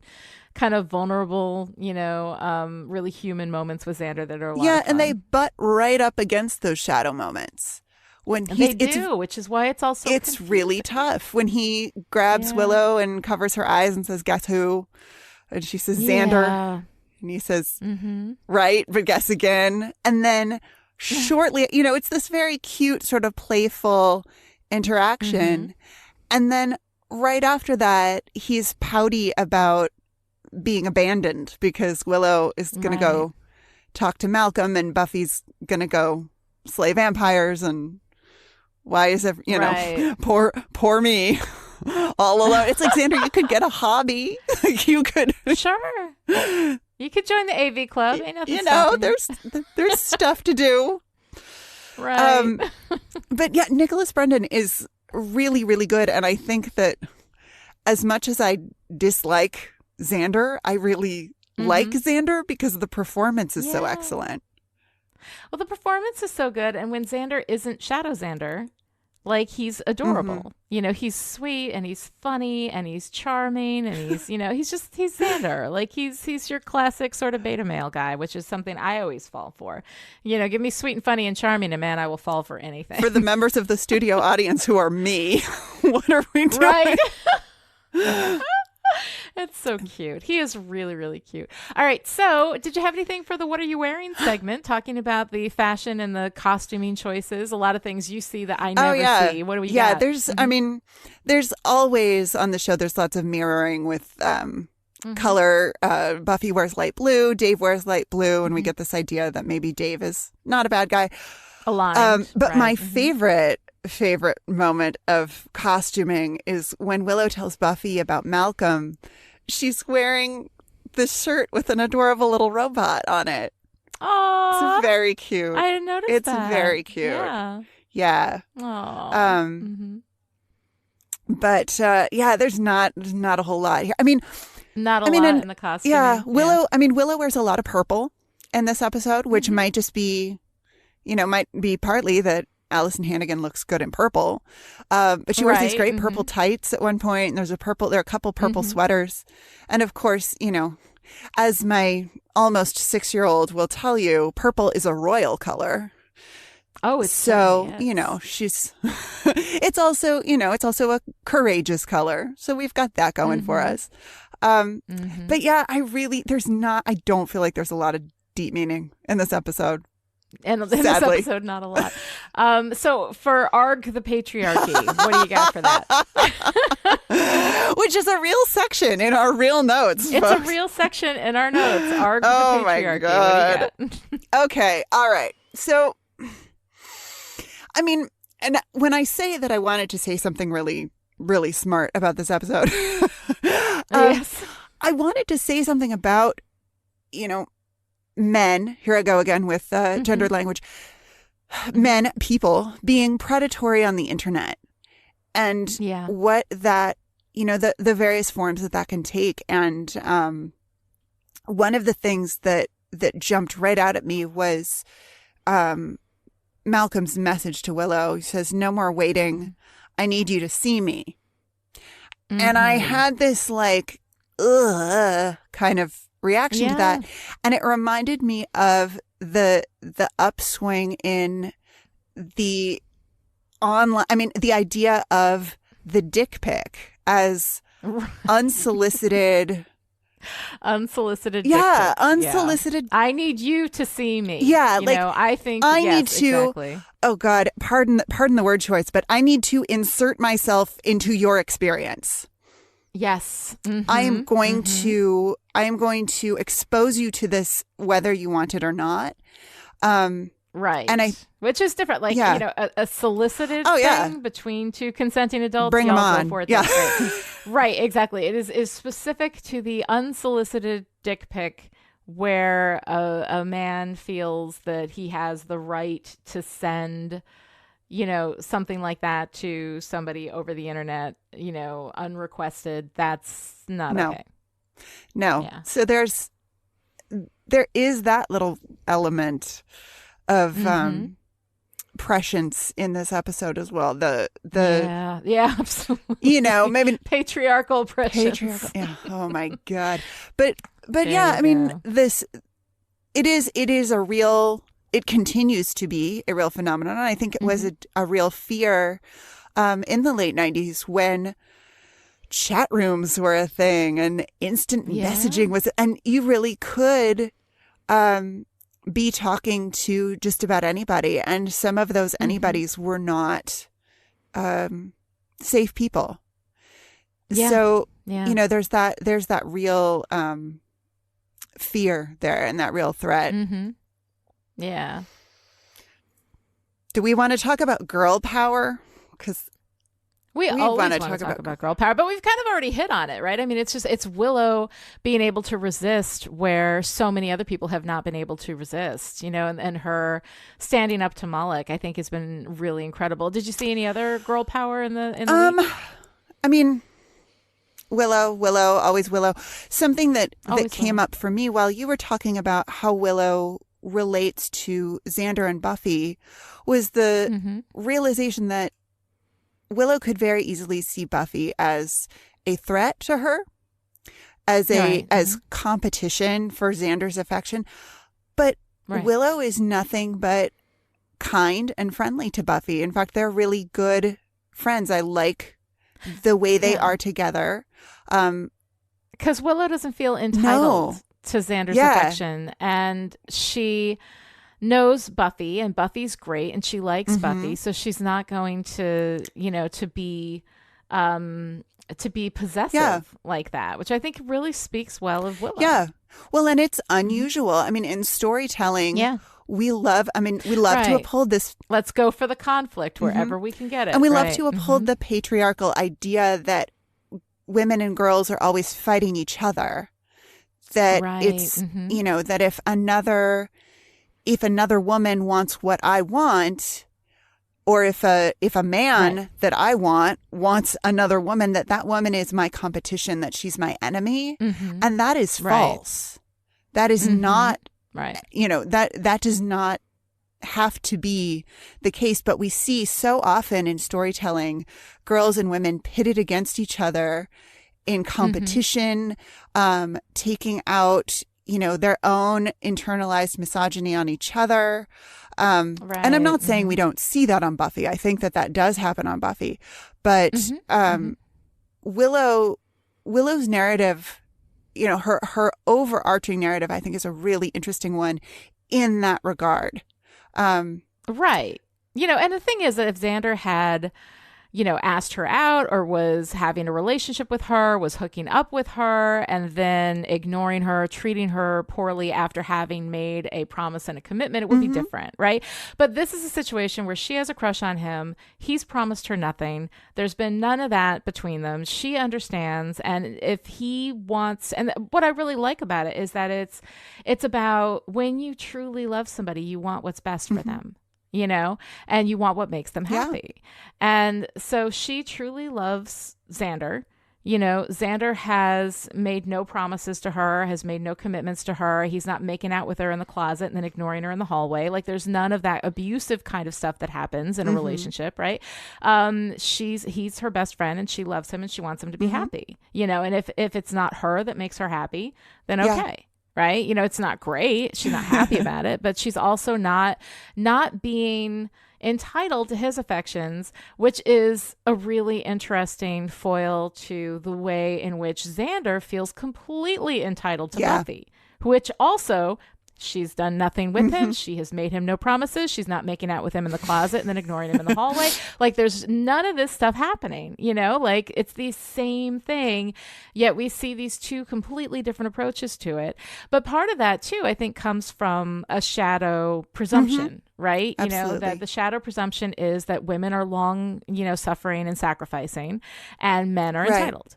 kind of vulnerable, really human moments with Xander that are a lot of fun. And they butt right up against those shadow moments. Which is why it's also it's really tough when he grabs Willow and covers her eyes and says, "Guess who?" And she says, "Xander," and he says, "Right, but guess again." And then shortly, it's this very cute, sort of playful interaction, and then right after that, he's pouty about being abandoned because Willow is going to go talk to Malcolm, and Buffy's going to go slay vampires, and why is poor me all alone. It's like, Xander, you could get a hobby. You could sure you could join the AV club. Ain't nothing there's stuff to do, right? But yeah, Nicholas Brendan is really, really good, and I think that as much as I dislike Xander, I really like Xander because the performance is so excellent. Well, the performance is so good, and when Xander isn't Shadow Xander, like, he's adorable. He's sweet, and he's funny, and he's charming, and he's he's Xander. Like, he's your classic sort of beta male guy, which is something I always fall for. Give me sweet and funny and charming, and man, I will fall for anything. For the members of the studio audience who are me, what are we doing? Right. It's so cute. He is really, really cute. All right. So did you have anything for the What Are You Wearing segment, talking about the fashion and the costuming choices? A lot of things you see that I never see. What do we got? There's always on the show, there's lots of mirroring with color. Buffy wears light blue. Dave wears light blue. And we get this idea that maybe Dave is not a bad guy. Aligned. But my favorite moment of costuming is when Willow tells Buffy about Malcolm. She's wearing this shirt with an adorable little robot on it. Oh, it's very cute. I didn't notice it's that. It's very cute. Yeah. Oh. But there's not a whole lot here. I mean, not a lot in the costume. Yeah, Willow. I mean, Willow wears a lot of purple in this episode, which might just be, might be partly that Allison Hannigan looks good in purple, but she wears these great purple tights at one point, and there are a couple purple sweaters, and of course, as my almost 6-year-old will tell you, purple is a royal color. Oh, it's so she's. It's also a courageous color, so we've got that going for us. But yeah, I don't feel like there's a lot of deep meaning in this episode. And in this episode, not a lot. So for Arg the Patriarchy, what do you got for that? Which is a real section in our real notes. It's a real section in our notes. Arg the Patriarchy. My God. What do you got? Okay. All right. So, I mean, and when I say that I wanted to say something really, really smart about this episode, yes. I wanted to say something about, men, here I go again with gendered language, men, people being predatory on the internet and what that, the various forms that can take. And one of the things that jumped right out at me was Malcolm's message to Willow. He says, "No more waiting. I need you to see me." And I had this like, kind of reaction to that, and it reminded me of the upswing in the online, the idea of the dick pic as unsolicited dick pic. Unsolicited. I need you to see me. I think I need to exactly. Oh God, pardon the word choice, but I need to insert myself into your experience. Yes. I am going to expose you to this whether you want it or not. Right. And which is different. Like, Yeah. you know, a solicited yeah. thing between two consenting adults. Bring 'em y'all on. Go for it. Yeah. That's great. Right. Exactly. It is specific to the unsolicited dick pic where a man feels that he has the right to send, you know, something like that to somebody over the internet, you know, unrequested. That's not okay. No. Yeah. So there is that little element of prescience in this episode as well. Yeah, absolutely. You know, maybe patriarchal prescience. Yeah. Oh my God. But There yeah, you I mean, go. it is a real, it continues to be a real phenomenon. And I think it was a real fear in the late 90s when chat rooms were a thing and instant messaging was, and you really could be talking to just about anybody. And some of those anybody's were not safe people. Yeah. So, Yeah. you know, there's that real fear there and that real threat. Yeah. Do we want to talk about girl power? Because We always want to talk about girl power, but we've kind of already hit on it, right? I mean, it's Willow being able to resist where so many other people have not been able to resist, you know, and her standing up to Moloch, I think, has been really incredible. Did you see any other girl power in the week? I mean, Willow, always Willow. Something that Always came up for me while you were talking about how Willow relates to Xander and Buffy was the realization that Willow could very easily see Buffy as a threat to her, as as competition for Xander's affection. But Willow is nothing but kind and friendly to Buffy. In fact, they're really good friends. I like the way they are together. Because Willow doesn't feel entitled to Xander's affection, and she knows Buffy, and Buffy's great, and she likes Buffy, so she's not going to, you know, to be possessive like that, which I think really speaks well of Willow. Yeah. Well, and it's unusual. I mean, in storytelling, we love to uphold this. Let's go for the conflict wherever we can get it. And we love to uphold the patriarchal idea that women and girls are always fighting each other. That it's, you know, that if another woman wants what I want, or if a man that I want wants another woman, that woman is my competition, that she's my enemy. And that is false. That is not, you know, that does not have to be the case. But we see so often in storytelling, girls and women pitted against each other in competition, taking out, you know, their own internalized misogyny on each other. And I'm not saying we don't see that on Buffy. I think that does happen on Buffy. But Willow's narrative, you know, her overarching narrative, I think, is a really interesting one in that regard. Right. You know, and the thing is that if Xander had, you know, asked her out or was having a relationship with her, was hooking up with her, and then ignoring her, treating her poorly after having made a promise and a commitment, it would be different, right? But this is a situation where she has a crush on him. He's promised her nothing. There's been none of that between them. She understands. And if he wants, and what I really like about it is that it's about when you truly love somebody, you want what's best for them. You know, and you want what makes them happy. And so she truly loves Xander. You know, Xander has made no promises to her, has made no commitments to her. He's not making out with her in the closet and then ignoring her in the hallway. Like, there's none of that abusive kind of stuff that happens in a relationship, right? He's her best friend, and she loves him, and she wants him to be happy. You know, and if it's not her that makes her happy, then okay. Right? You know, it's not great. She's not happy about it, but she's also not being entitled to his affections, which is a really interesting foil to the way in which Xander feels completely entitled to Buffy, which also She's done nothing with him. She has made him no promises. She's not making out with him in the closet and then ignoring him in the hallway. Like, there's none of this stuff happening, you know, like it's the same thing. Yet we see these two completely different approaches to it. But part of that, too, I think comes from a shadow presumption, right? Absolutely. You know, that the shadow presumption is that women are long, you know, suffering and sacrificing and men are entitled.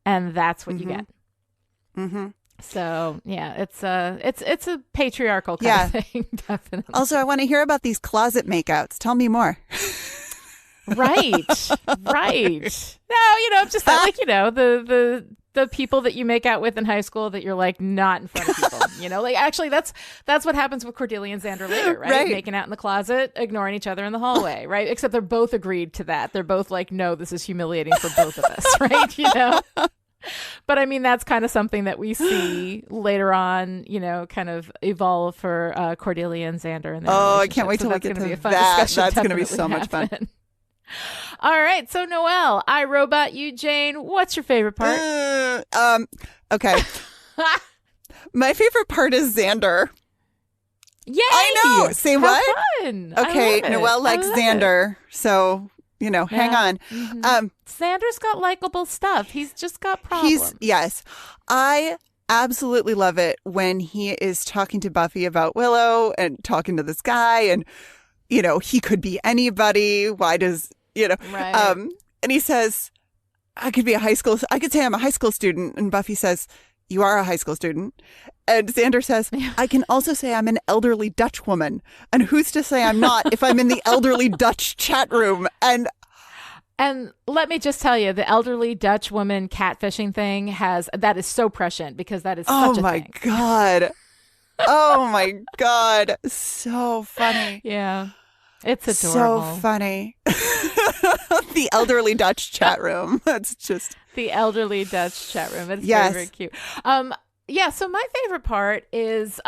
And that's what you get. So yeah, it's a patriarchal kind of thing, definitely. Also, I want to hear about these closet makeouts. Tell me more. Right. No, you know, just that, like, you know, the people that you make out with in high school that you're like not in front of people, you know, like actually that's what happens with Cordelia and Xander later, right? Making out in the closet, ignoring each other in the hallway, right? Except they're both agreed to that. They're both like, no, this is humiliating for both of us, right? You know. But I mean, that's kind of something that we see later on, you know, kind of evolve for Cordelia and Xander. And I can't wait till we get to that. That's going to be so much fun. All right. So, Noelle, I, Robot, You, Jane, what's your favorite part? Okay. My favorite part is Xander. Yay! I know. Say Have what? Fun. Okay. Noelle likes Xander. So, you know, hang on. Xander's got likable stuff. He's just got problems. Yes. I absolutely love it when he is talking to Buffy about Willow and talking to this guy and, you know, he could be anybody. Why does, you know, and he says, I could say I'm a high school student. And Buffy says, you are a high school student. And Xander says, I can also say I'm an elderly Dutch woman. And who's to say I'm not if I'm in the elderly Dutch chat room? And let me just tell you, the elderly Dutch woman catfishing thing that is so prescient because that is such a thing. God. Oh my God. So funny. Yeah. It's adorable. So funny. The elderly Dutch chat room. That's just the elderly Dutch chat room. It's very, very cute. Yeah, so my favorite part is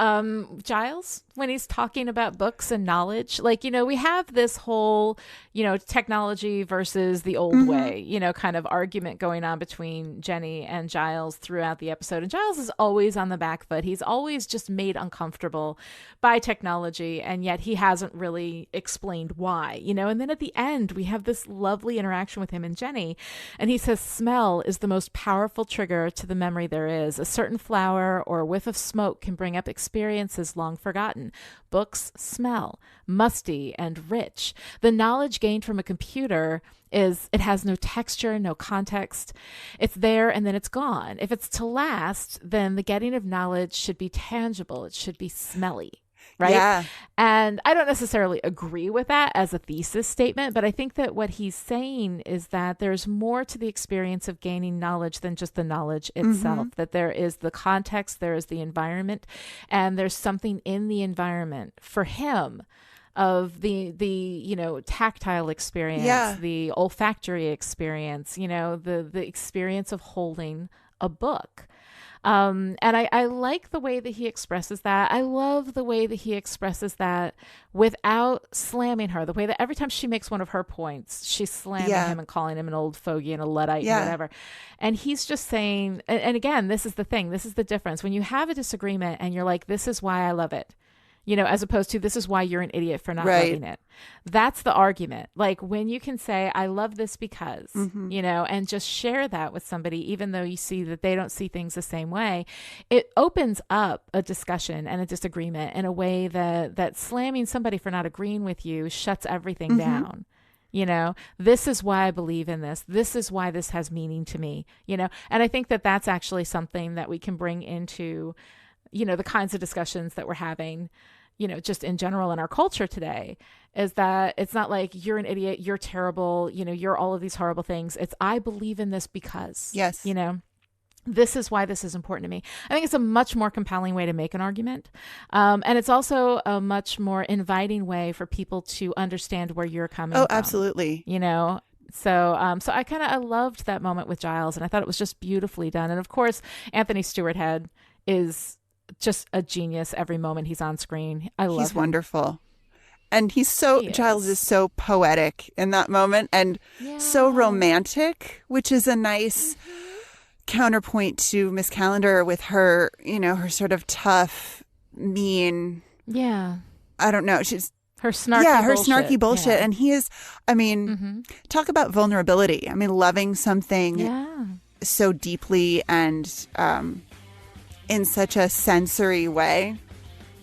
Giles when he's talking about books and knowledge. Like, you know, we have this whole, you know, technology versus the old way, you know, kind of argument going on between Jenny and Giles throughout the episode. And Giles is always on the back foot. He's always just made uncomfortable by technology, and yet he hasn't really explained why, you know. And then at the end, we have this lovely interaction with him and Jenny, and he says, smell is the most powerful trigger to the memory there is. A certain flower or a whiff of smoke can bring up experiences long forgotten. Books smell musty and rich. The knowledge gained from a computer it has no texture, no context. It's there and then it's gone. If it's to last, then the getting of knowledge should be tangible. It should be smelly. Right. Yeah. And I don't necessarily agree with that as a thesis statement, but I think that what he's saying is that there's more to the experience of gaining knowledge than just the knowledge itself, that there is the context, there is the environment, and there's something in the environment for him of the you know, tactile experience, the olfactory experience, you know, the experience of holding a book. And I like the way that he expresses that. I love the way that he expresses that without slamming her. The way that every time she makes one of her points, she's slamming him and calling him an old fogey and a Luddite and whatever. And he's just saying, and again, this is the thing. This is the difference. When you have a disagreement and you're like, this is why I love it, you know, as opposed to this is why you're an idiot for not loving it. That's the argument. Like when you can say, I love this because, you know, and just share that with somebody, even though you see that they don't see things the same way, it opens up a discussion and a disagreement in a way that slamming somebody for not agreeing with you shuts everything down. You know, this is why I believe in this. This is why this has meaning to me, you know, and I think that that's actually something that we can bring into, you know, the kinds of discussions that we're having, you know, just in general in our culture today, is that it's not like you're an idiot, you're terrible, you know, you're all of these horrible things. It's I believe in this because, you know, this is why this is important to me. I think it's a much more compelling way to make an argument. And it's also a much more inviting way for people to understand where you're coming from. Oh, absolutely. You know, so I loved that moment with Giles, and I thought it was just beautifully done. And of course, Anthony Stewart Head is just a genius every moment he's on screen. I love him. He's wonderful. And Giles is so poetic in that moment and so romantic, which is a nice counterpoint to Miss Calendar with her, you know, her sort of tough mean. Yeah. I don't know. She's her snarky bullshit. Snarky bullshit. Yeah. And he is, I mean, talk about vulnerability. I mean, loving something so deeply and in such a sensory way.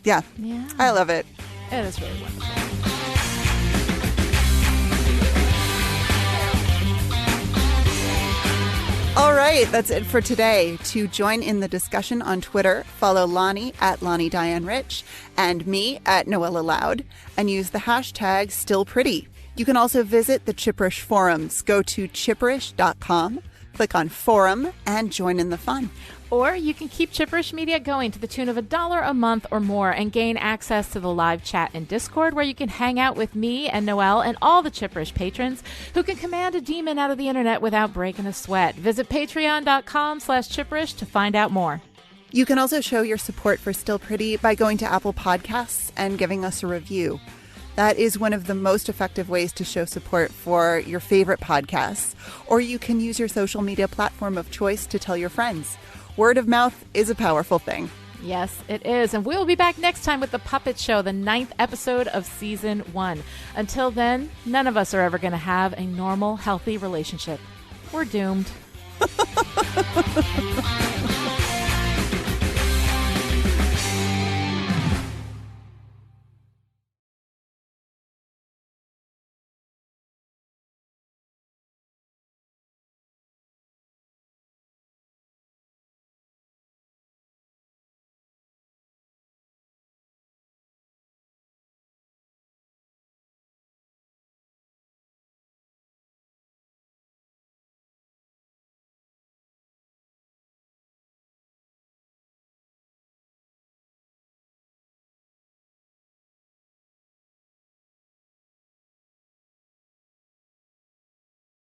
Yeah. I love it. It is really wonderful. All right, that's it for today. To join in the discussion on Twitter, follow Lani at Lani Diane Rich and me at Noelle LaCroix and use the hashtag StillPretty. You can also visit the Chipperish forums. Go to chipperish.com, click on forum, and join in the fun. Or you can keep Chipperish Media going to the tune of $1 a month or more and gain access to the live chat in Discord, where you can hang out with me and Noelle and all the Chipperish patrons who can command a demon out of the internet without breaking a sweat. Visit patreon.com/Chipperish to find out more. You can also show your support for Still Pretty by going to Apple Podcasts and giving us a review. That is one of the most effective ways to show support for your favorite podcasts. Or you can use your social media platform of choice to tell your friends. Word of mouth is a powerful thing. Yes, it is. And we'll be back next time with The Puppet Show, the 9th episode of Season 1. Until then, none of us are ever going to have a normal, healthy relationship. We're doomed.